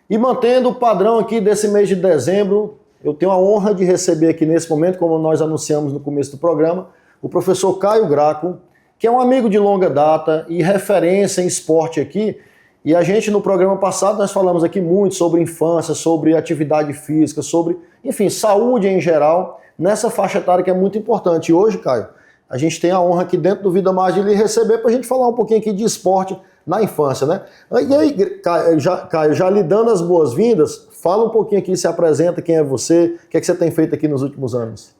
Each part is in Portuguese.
E mantendo o padrão aqui desse mês de dezembro, eu tenho a honra de receber aqui nesse momento, como nós anunciamos no começo do programa, o professor Caio Graco, que é um amigo de longa data e referência em esporte aqui. E a gente, no programa passado, nós falamos aqui muito sobre infância, sobre atividade física, sobre, enfim, saúde em geral, nessa faixa etária que é muito importante. E hoje, Caio, a gente tem a honra aqui dentro do Vida Mais de lhe receber para a gente falar um pouquinho aqui de esporte na infância, né? E aí, Caio, já lhe dando as boas-vindas, fala um pouquinho aqui, se apresenta, quem é você, o que é que você tem feito aqui nos últimos anos?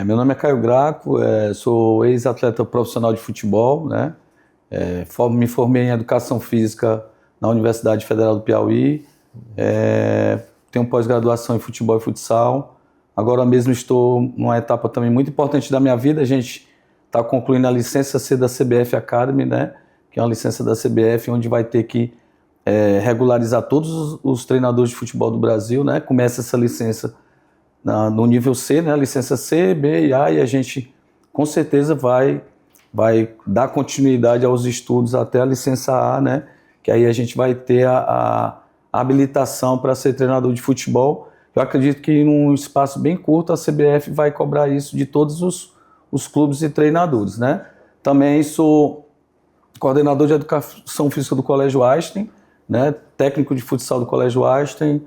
Meu nome é Caio Graco, sou ex-atleta profissional de futebol, né? Me formei em Educação Física na Universidade Federal do Piauí, tenho pós-graduação em Futebol e Futsal. Agora mesmo estou numa etapa também muito importante da minha vida. A gente está concluindo a licença C da CBF Academy, né? Que é uma licença da CBF, onde vai ter que regularizar todos os treinadores de futebol do Brasil, né? Começa essa licença no nível C, né? Licença C, B e A, e a gente com certeza vai dar continuidade aos estudos até a licença A, né? Que aí a gente vai ter a habilitação para ser treinador de futebol. Eu acredito que num espaço bem curto a CBF vai cobrar isso de todos os clubes e treinadores, né? Também sou coordenador de Educação Física do Colégio Einstein, né? Técnico de futsal do Colégio Einstein,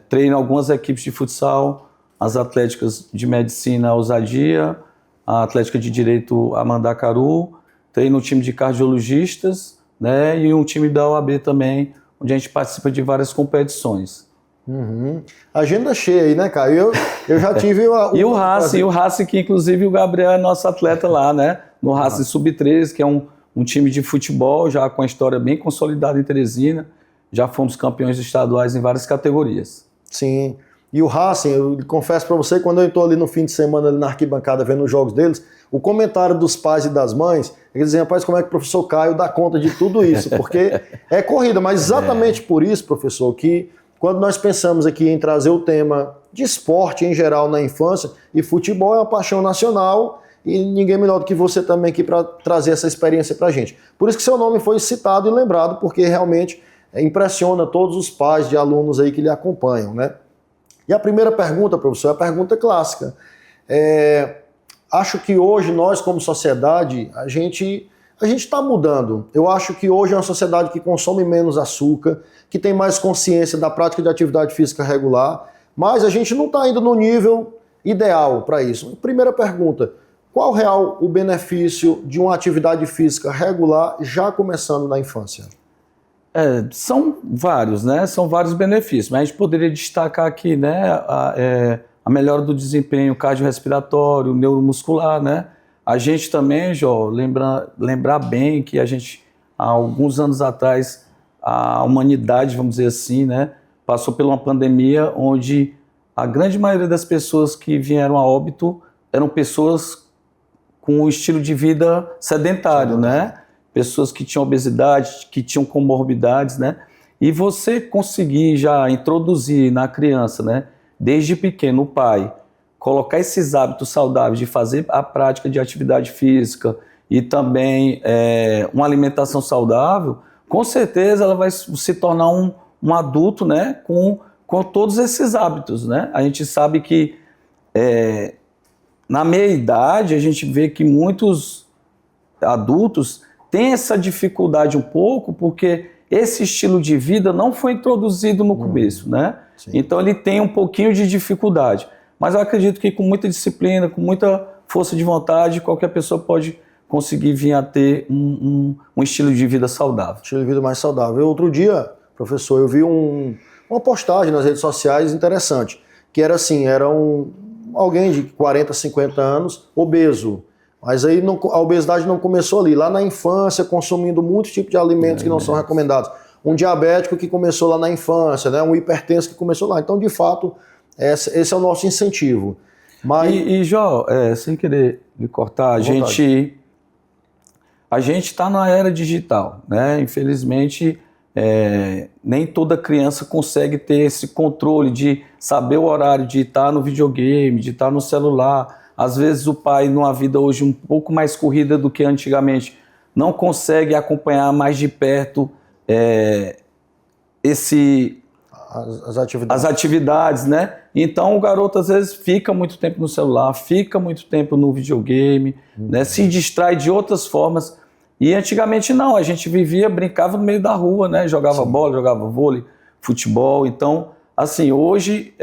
treino algumas equipes de futsal, as atléticas de medicina a Ousadia, a atlética de direito a Mandacaru, treino um time de cardiologistas, né? E um time da OAB também, onde a gente participa de várias competições. Uhum. Agenda cheia aí, né, Caio? Eu já tive E o Racing, que inclusive o Gabriel é nosso atleta lá, né? No Racing Sub-13, que é um time de futebol já com a história bem consolidada em Teresina. Já fomos campeões estaduais em várias categorias. Sim. E o Racing, eu confesso para você, quando eu estou ali no fim de semana ali na arquibancada vendo os jogos deles, o comentário dos pais e das mães, eles dizem, rapaz, como é que o professor Caio dá conta de tudo isso? Porque é corrida, mas exatamente por isso, professor, que quando nós pensamos aqui em trazer o tema de esporte em geral na infância, e futebol é uma paixão nacional, e ninguém melhor do que você também aqui para trazer essa experiência para a gente. Por isso que seu nome foi citado e lembrado, porque realmente impressiona todos os pais de alunos aí que lhe acompanham, né? E a primeira pergunta, professor, é a pergunta clássica. Acho que hoje nós, como sociedade, a gente está mudando. Eu acho que hoje é uma sociedade que consome menos açúcar, que tem mais consciência da prática de atividade física regular, mas a gente não está ainda no nível ideal para isso. Primeira pergunta, qual real o benefício de uma atividade física regular já começando na infância? São vários, né? São vários benefícios, mas a gente poderia destacar aqui, né, a melhora do desempenho cardiorrespiratório, neuromuscular, né? A gente também, Jó, lembrar bem que a gente, há alguns anos atrás, a humanidade, vamos dizer assim, né, passou por uma pandemia onde a grande maioria das pessoas que vieram a óbito eram pessoas com um estilo de vida sedentário, né? Pessoas que tinham obesidade, que tinham comorbidades, né? E você conseguir já introduzir na criança, né, desde pequeno, o pai, colocar esses hábitos saudáveis de fazer a prática de atividade física e também uma alimentação saudável, com certeza ela vai se tornar um adulto, né, com todos esses hábitos, né? A gente sabe que na meia-idade a gente vê que muitos adultos têm essa dificuldade um pouco porque esse estilo de vida não foi introduzido no começo, né? Sim. Então ele tem um pouquinho de dificuldade. Mas eu acredito que com muita disciplina, com muita força de vontade, qualquer pessoa pode conseguir vir a ter um estilo de vida saudável. Estilo de vida mais saudável. Outro dia, professor, eu vi uma postagem nas redes sociais interessante, que era assim, alguém de 40, 50 anos, obeso. Mas aí a obesidade não começou ali, lá na infância, consumindo muitos tipos de alimentos que não são recomendados. Um diabético que começou lá na infância, né? Um hipertenso que começou lá. Então, de fato, esse é o nosso incentivo. Mas... E Jó, sem querer me cortar, a gente está na era digital, né? Infelizmente, nem toda criança consegue ter esse controle de saber o horário de estar no videogame, de estar no celular. Às vezes o pai, numa vida hoje um pouco mais corrida do que antigamente, não consegue acompanhar mais de perto as atividades, né? Então o garoto às vezes fica muito tempo no celular, fica muito tempo no videogame, né? Se distrai de outras formas. E antigamente não, a gente vivia, brincava no meio da rua, né? Jogava bola, jogava vôlei, futebol. Então, assim, hoje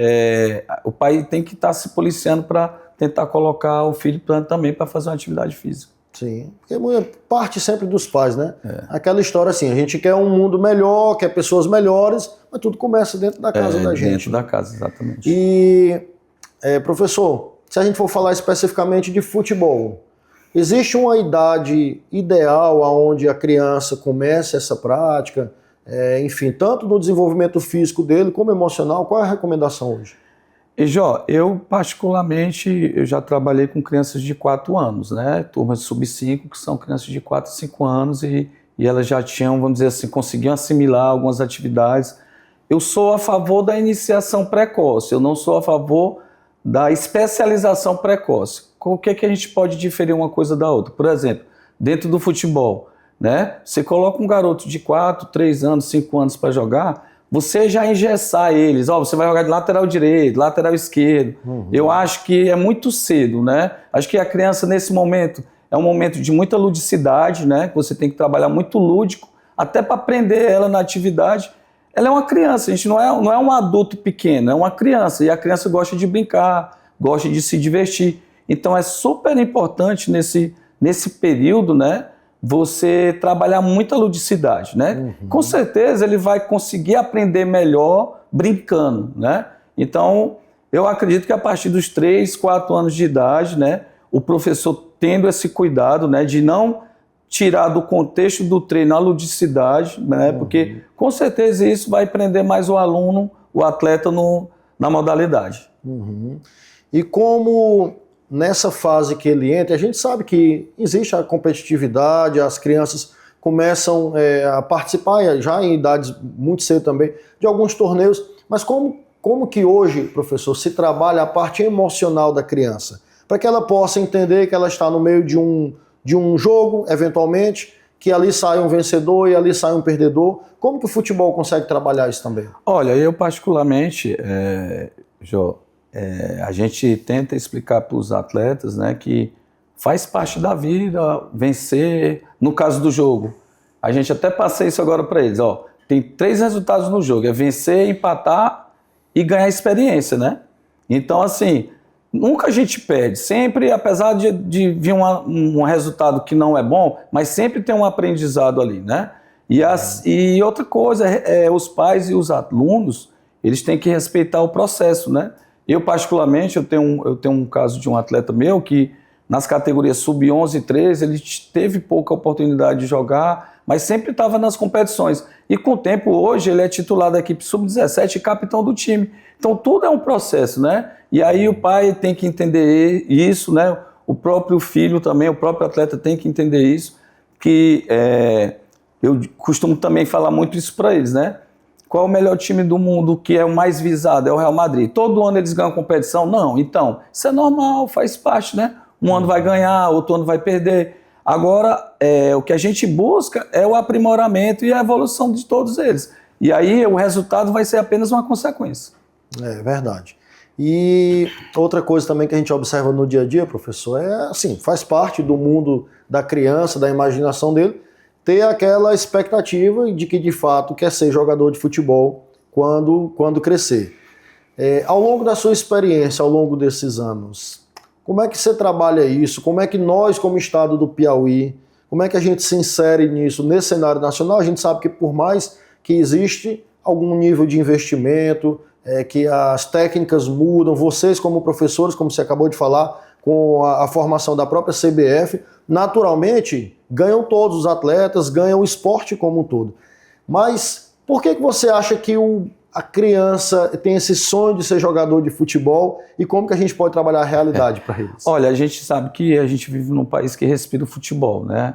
o pai tem que estar se policiando para tentar colocar o filho também para fazer uma atividade física. Sim, porque parte sempre dos pais, né? Aquela história assim, a gente quer um mundo melhor, quer pessoas melhores, mas tudo começa dentro da casa da gente. Dentro da casa, exatamente. E, professor, se a gente for falar especificamente de futebol, existe uma idade ideal aonde a criança comece essa prática? Enfim, tanto no desenvolvimento físico dele como emocional, qual é a recomendação hoje? E, Jó, eu particularmente, eu já trabalhei com crianças de 4 anos, né? Turmas sub-5, que são crianças de 4 a 5 anos e elas já tinham, vamos dizer assim, conseguiam assimilar algumas atividades. Eu sou a favor da iniciação precoce, eu não sou a favor da especialização precoce. O que é que a gente pode diferir uma coisa da outra? Por exemplo, dentro do futebol, né? Você coloca um garoto de 4, 3 anos, 5 anos para jogar, você já engessar eles, você vai jogar de lateral direito, lateral esquerdo. Eu acho que é muito cedo, né? Acho que a criança nesse momento é um momento de muita ludicidade, né? Que você tem que trabalhar muito lúdico, até para prender ela na atividade. Ela é uma criança, a gente não é um adulto pequeno, é uma criança. E a criança gosta de brincar, gosta de se divertir. Então é super importante nesse período, né? Você trabalhar muita ludicidade, né? Com certeza ele vai conseguir aprender melhor brincando, né? Então, eu acredito que a partir dos 3, 4 anos de idade, né? O professor tendo esse cuidado, né? De não tirar do contexto do treino a ludicidade, né? Porque, com certeza, isso vai prender mais o aluno, o atleta na modalidade. E como nessa fase que ele entra, a gente sabe que existe a competitividade, as crianças começam a participar já em idades muito cedo também de alguns torneios, mas como que hoje, professor, se trabalha a parte emocional da criança? Para que ela possa entender que ela está no meio de um jogo, eventualmente, que ali sai um vencedor e ali sai um perdedor. Como que o futebol consegue trabalhar isso também? Olha, eu particularmente, Jô, a gente tenta explicar para os atletas, né, que faz parte da vida vencer. No caso do jogo, a gente até passa isso agora para eles. Tem 3 resultados no jogo: é vencer, empatar e ganhar experiência, né? Então, assim, nunca a gente perde. Sempre, apesar de vir um resultado que não é bom, mas sempre tem um aprendizado ali, né? E outra coisa, os pais e os alunos, eles têm que respeitar o processo, né? Eu, particularmente, eu tenho um caso de um atleta meu que, nas categorias sub-11 e 13, ele teve pouca oportunidade de jogar, mas sempre estava nas competições. E, com o tempo, hoje, ele é titular da equipe sub-17 e capitão do time. Então, tudo é um processo, né? E aí o pai tem que entender isso, né? O próprio filho também, o próprio atleta tem que entender isso, que eu costumo também falar muito isso para eles, né? Qual é o melhor time do mundo que é o mais visado? É o Real Madrid. Todo ano eles ganham competição? Não. Então, isso é normal, faz parte, né? Um ano vai ganhar, outro ano vai perder. Agora, o que a gente busca é o aprimoramento e a evolução de todos eles. E aí o resultado vai ser apenas uma consequência. É verdade. E outra coisa também que a gente observa no dia a dia, professor, assim, faz parte do mundo da criança, da imaginação dele, ter aquela expectativa de que de fato quer ser jogador de futebol quando crescer. Ao longo da sua experiência, ao longo desses anos, como é que você trabalha isso? Como é que nós, como estado do Piauí, como é que a gente se insere nisso, nesse cenário nacional? A gente sabe que por mais que existe algum nível de investimento, que as técnicas mudam, vocês como professores, como você acabou de falar, com a formação da própria CBF, naturalmente ganham todos os atletas, ganham o esporte como um todo. Mas por que você acha que a criança tem esse sonho de ser jogador de futebol e como que a gente pode trabalhar a realidade para eles? Olha, a gente sabe que a gente vive num país que respira o futebol, né?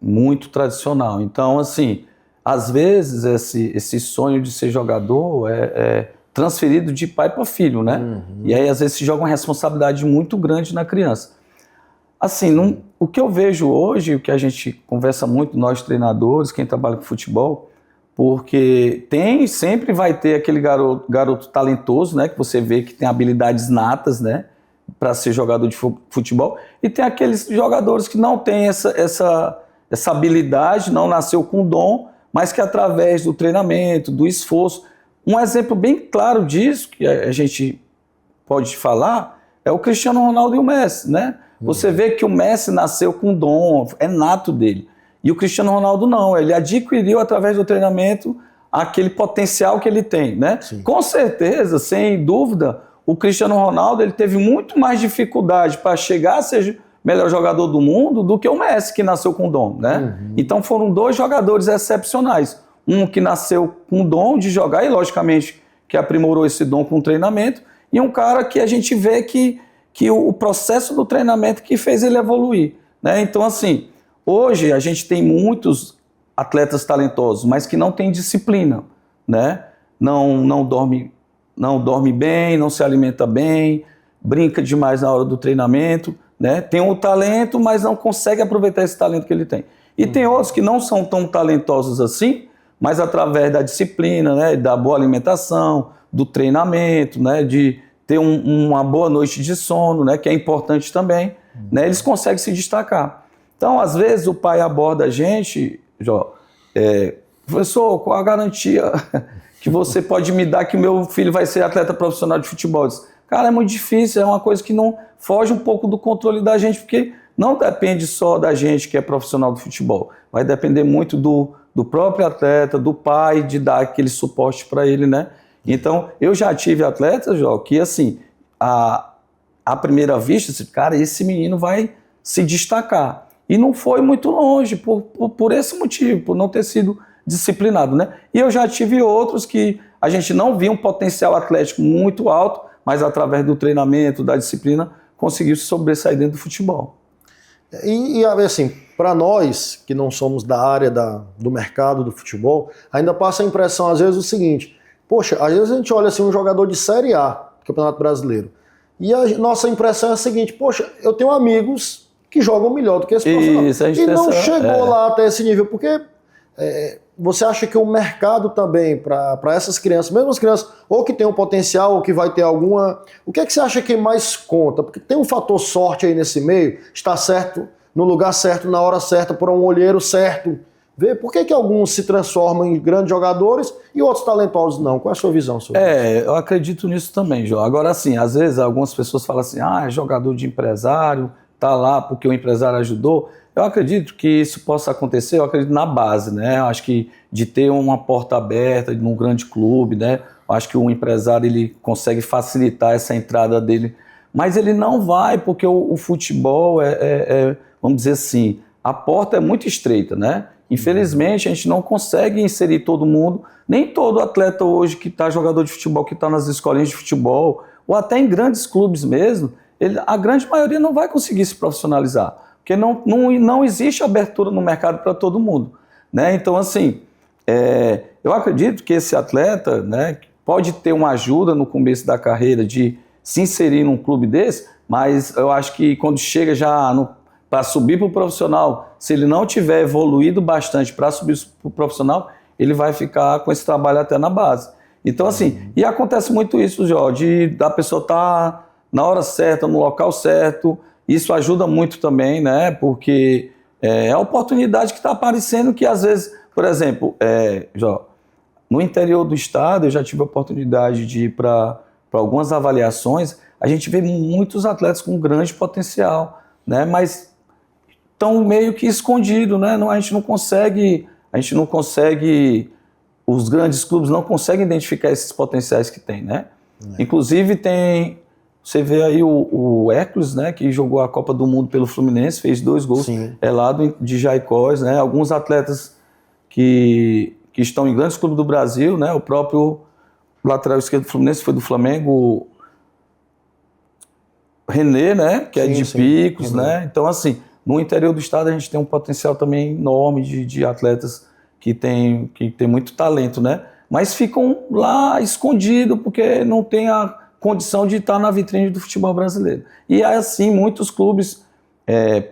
Muito tradicional. Então, assim, às vezes esse sonho de ser jogador é transferido de pai para filho, né? E aí às vezes se joga uma responsabilidade muito grande na criança. Assim, o que eu vejo hoje, o que a gente conversa muito, nós treinadores, quem trabalha com futebol, porque sempre vai ter aquele garoto talentoso, né, que você vê que tem habilidades natas, né, para ser jogador de futebol, e tem aqueles jogadores que não têm essa habilidade, não nasceu com dom, mas que através do treinamento, do esforço, um exemplo bem claro disso, que a gente pode falar, é o Cristiano Ronaldo e o Messi, né? Você vê que o Messi nasceu com dom, é nato dele. E o Cristiano Ronaldo não, ele adquiriu através do treinamento aquele potencial que ele tem, né? Sim. Com certeza, sem dúvida, o Cristiano Ronaldo ele teve muito mais dificuldade para chegar a ser melhor jogador do mundo do que o Messi, que nasceu com dom, né? Então foram dois jogadores excepcionais. Um que nasceu com dom de jogar e, logicamente, que aprimorou esse dom com o treinamento, e um cara que a gente vê que o processo do treinamento que fez ele evoluir, né? Então, assim, hoje a gente tem muitos atletas talentosos, mas que não têm disciplina, né? Não dorme bem, não se alimenta bem, brinca demais na hora do treinamento, né? Tem um talento, mas não consegue aproveitar esse talento que ele tem. E tem outros que não são tão talentosos assim, mas através da disciplina, né, da boa alimentação, do treinamento, né, de ter uma boa noite de sono, né, que é importante também, né, eles conseguem se destacar. Então, às vezes, o pai aborda a gente, professor, qual a garantia que você pode me dar que o meu filho vai ser atleta profissional de futebol? Cara, é muito difícil, é uma coisa que não foge um pouco do controle da gente, porque não depende só da gente que é profissional do futebol, vai depender muito do próprio atleta, do pai, de dar aquele suporte para ele, né? Então, eu já tive atletas, Jó, que assim, à primeira vista, assim, cara, esse menino vai se destacar. E não foi muito longe, por esse motivo, por não ter sido disciplinado, né? E eu já tive outros que a gente não via um potencial atlético muito alto, mas através do treinamento, da disciplina, conseguiu se sobressair dentro do futebol. E assim, para nós que não somos da área do mercado do futebol, ainda passa a impressão às vezes o seguinte, poxa, às vezes a gente olha assim um jogador de Série A do Campeonato Brasileiro, e a nossa impressão é a seguinte, poxa, eu tenho amigos que jogam melhor do que esse profissional. E não chegou lá até esse nível, porque você acha que o mercado também, para essas crianças, mesmo as crianças, ou que tem um potencial, ou que vai ter alguma... O que é que você acha que mais conta? Porque tem um fator sorte aí nesse meio, estar certo, no lugar certo, na hora certa, por um olheiro certo. Vê por que alguns se transformam em grandes jogadores e outros talentosos não? Qual é a sua visão sobre isso? Eu acredito nisso também, João. Agora, assim, às vezes algumas pessoas falam assim, é jogador de empresário, tá lá porque o empresário ajudou. Eu acredito que isso possa acontecer, eu acredito na base, né? Eu acho que de ter uma porta aberta num grande clube, né? Eu acho que o empresário ele consegue facilitar essa entrada dele, mas ele não vai porque o futebol vamos dizer assim, a porta é muito estreita, né? Infelizmente a gente não consegue inserir todo mundo, nem todo atleta hoje que está jogador de futebol, que está nas escolinhas de futebol, ou até em grandes clubes mesmo, a grande maioria não vai conseguir se profissionalizar. Porque não existe abertura no mercado para todo mundo, né? Então, assim, eu acredito que esse atleta, né, pode ter uma ajuda no começo da carreira de se inserir num clube desse, mas eu acho que quando chega já para subir para o profissional, se ele não tiver evoluído bastante para subir para o profissional, ele vai ficar com esse trabalho até na base. Então, assim, e acontece muito isso, Jorge, da pessoa estar na hora certa, no local certo. Isso ajuda muito também, né? Porque é a oportunidade que está aparecendo que às vezes, por exemplo, no interior do estado eu já tive a oportunidade de ir para algumas avaliações, a gente vê muitos atletas com grande potencial, né? Mas estão meio que escondidos, né? A gente não consegue, os grandes clubes não conseguem identificar esses potenciais que tem, né? Inclusive você vê aí o Hércules, né, que jogou a Copa do Mundo pelo Fluminense, fez 2 gols, lá de Jaicós, né, alguns atletas que estão em grandes clubes do Brasil, né, o próprio lateral esquerdo do Fluminense foi do Flamengo, René, né, que é de Picos, né, então assim, no interior do estado a gente tem um potencial também enorme de atletas que tem muito talento, né, mas ficam lá escondidos porque não tem a condição de estar na vitrine do futebol brasileiro. E assim, muitos clubes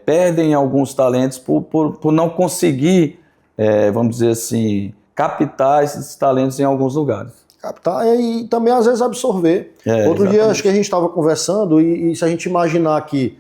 perdem alguns talentos por não conseguir, vamos dizer assim, captar esses talentos em alguns lugares. Captar e também às vezes absorver. Outro dia acho que a gente estava conversando e se a gente imaginar que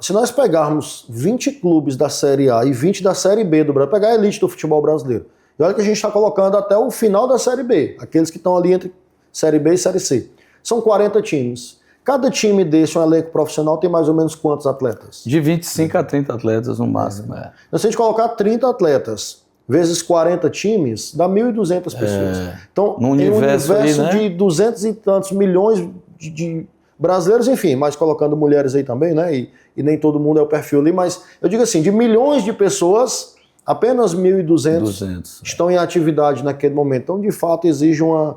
se nós pegarmos 20 clubes da Série A e 20 da Série B do Brasil, pegar a elite do futebol brasileiro, e olha que a gente está colocando até o final da Série B, aqueles que estão ali entre Série B e Série C. São 40 times. Cada time desse, um elenco profissional, tem mais ou menos quantos atletas? De 25 a 30 atletas no máximo. Então, se a gente colocar 30 atletas vezes 40 times, dá 1.200 pessoas. Então, no universo ali, né? De 200 e tantos milhões de brasileiros, enfim, mas colocando mulheres aí também, né? E nem todo mundo é o perfil ali, mas eu digo assim, de milhões de pessoas, apenas 1.200 estão em atividade naquele momento. Então, de fato, exige um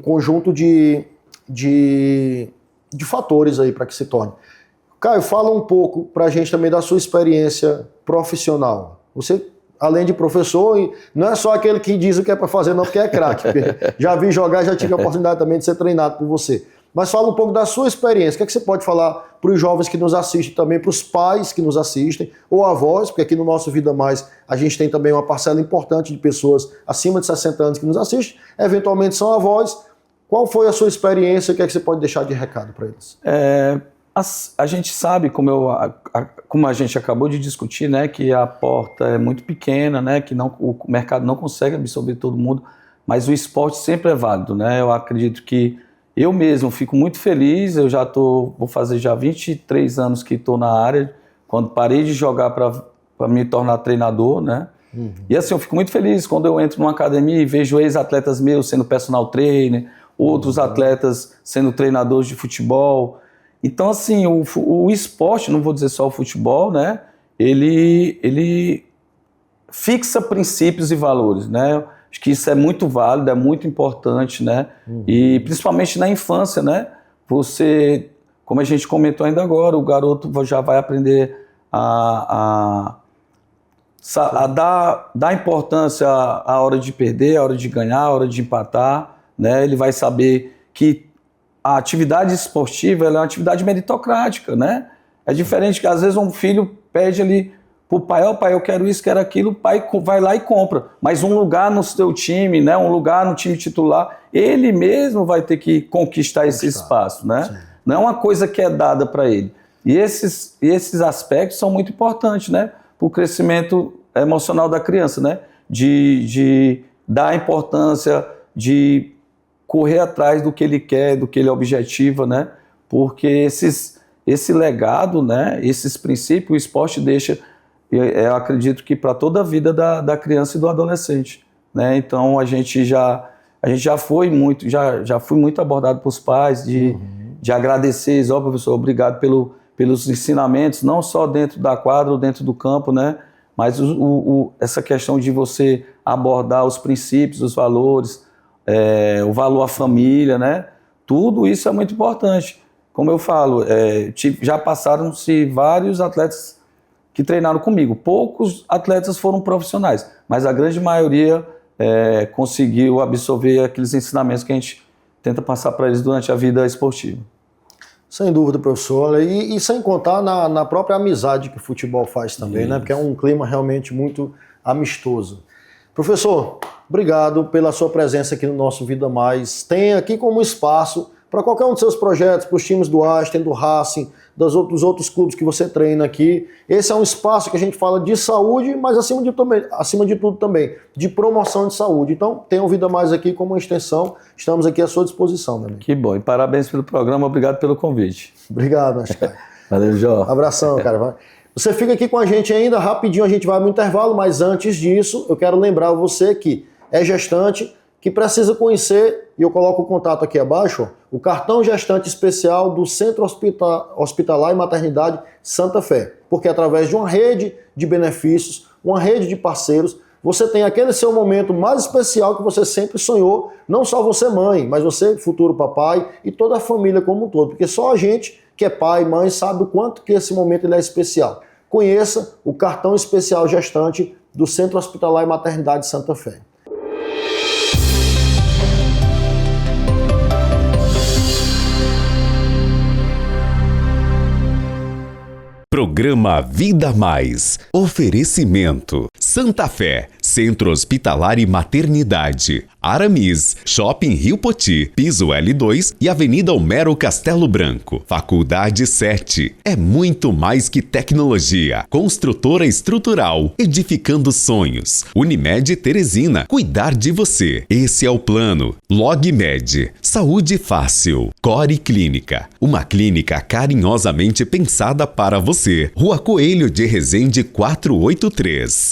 conjunto de fatores aí para que se torne. Caio, fala um pouco para a gente também da sua experiência profissional. Você, além de professor, não é só aquele que diz o que é para fazer, não, porque é craque. Já vi jogar, já tive a oportunidade também de ser treinado por você. Mas fala um pouco da sua experiência. O que é que você pode falar para os jovens que nos assistem também, para os pais que nos assistem, ou avós, porque aqui no nosso Vida Mais a gente tem também uma parcela importante de pessoas acima de 60 anos que nos assistem, eventualmente são avós. Qual foi a sua experiência? O que é que você pode deixar de recado para eles? A gente sabe, como a gente acabou de discutir, né, que a porta é muito pequena, né, que o mercado não consegue absorver todo mundo, mas o esporte sempre é válido, né? Eu acredito que eu mesmo fico muito feliz, vou fazer já 23 anos que estou na área, quando parei de jogar para me tornar treinador, né? E assim, eu fico muito feliz quando eu entro numa academia e vejo ex-atletas meus sendo personal trainer, outros atletas sendo treinadores de futebol. Então, assim, o esporte, não vou dizer só o futebol, né? Ele fixa princípios e valores, né? Acho que isso é muito válido, é muito importante, né? E principalmente na infância, né? Você, como a gente comentou ainda agora, o garoto já vai aprender a dar importância à hora de perder, à hora de ganhar, à hora de empatar, né? Ele vai saber que a atividade esportiva ela é uma atividade meritocrática, né? É diferente que às vezes um filho pede ali pro pai, pai, eu quero isso, quero aquilo, o pai vai lá e compra, mas um lugar no seu time, né? Um lugar no time titular, ele mesmo vai ter que conquistar esse espaço, né? Sim. Não é uma coisa que é dada para ele. E esses aspectos são muito importantes, né? Para o crescimento emocional da criança, né? De dar importância, de correr atrás do que ele quer, do que ele objetiva, né? Porque esse legado, né? Esses princípios, o esporte deixa, eu acredito que para toda a vida da criança e do adolescente, né? Então a gente já foi muito, já fui muito abordado pelos pais de agradecer, professor, obrigado pelos ensinamentos, não só dentro da quadra ou dentro do campo, né? Mas essa questão de você abordar os princípios, os valores, o valor à família, né? Tudo isso é muito importante. Como eu falo, já passaram-se vários atletas que treinaram comigo. Poucos atletas foram profissionais, mas a grande maioria conseguiu absorver aqueles ensinamentos que a gente tenta passar para eles durante a vida esportiva. Sem dúvida, professor. E sem contar na própria amizade que o futebol faz também, né? Porque é um clima realmente muito amistoso. Professor, obrigado pela sua presença aqui no nosso Vida Mais. Tem aqui como espaço para qualquer um dos seus projetos, para os times do Einstein, do Racing, dos outros clubes que você treina aqui. Esse é um espaço que a gente fala de saúde, mas acima de tudo também, de promoção de saúde. Então, tenha o Vida Mais aqui como uma extensão. Estamos aqui à sua disposição, meu amigo. Que bom. E parabéns pelo programa. Obrigado pelo convite. Obrigado, Mascai. Valeu, Jó. Abração, cara. Você fica aqui com a gente ainda, rapidinho a gente vai no intervalo, mas antes disso, eu quero lembrar você que é gestante, que precisa conhecer, e eu coloco o contato aqui abaixo, o cartão gestante especial do Centro Hospitalar e Maternidade Santa Fé. Porque através de uma rede de benefícios, uma rede de parceiros, você tem aquele seu momento mais especial que você sempre sonhou, não só você mãe, mas você futuro papai e toda a família como um todo. Porque só a gente que é pai, mãe, sabe o quanto que esse momento ele é especial. Conheça o cartão especial gestante do Centro Hospitalar e Maternidade Santa Fé. Programa Vida Mais. Oferecimento. Santa Fé, Centro Hospitalar e Maternidade. Aramis, Shopping Rio Poti, Piso L2 e Avenida Homero Castelo Branco. Faculdade 7. É muito mais que tecnologia. Construtora estrutural, edificando sonhos. Unimed Teresina, cuidar de você. Esse é o plano. LogMed, saúde fácil. Core Clínica, uma clínica carinhosamente pensada para você. Rua Coelho de Resende 483.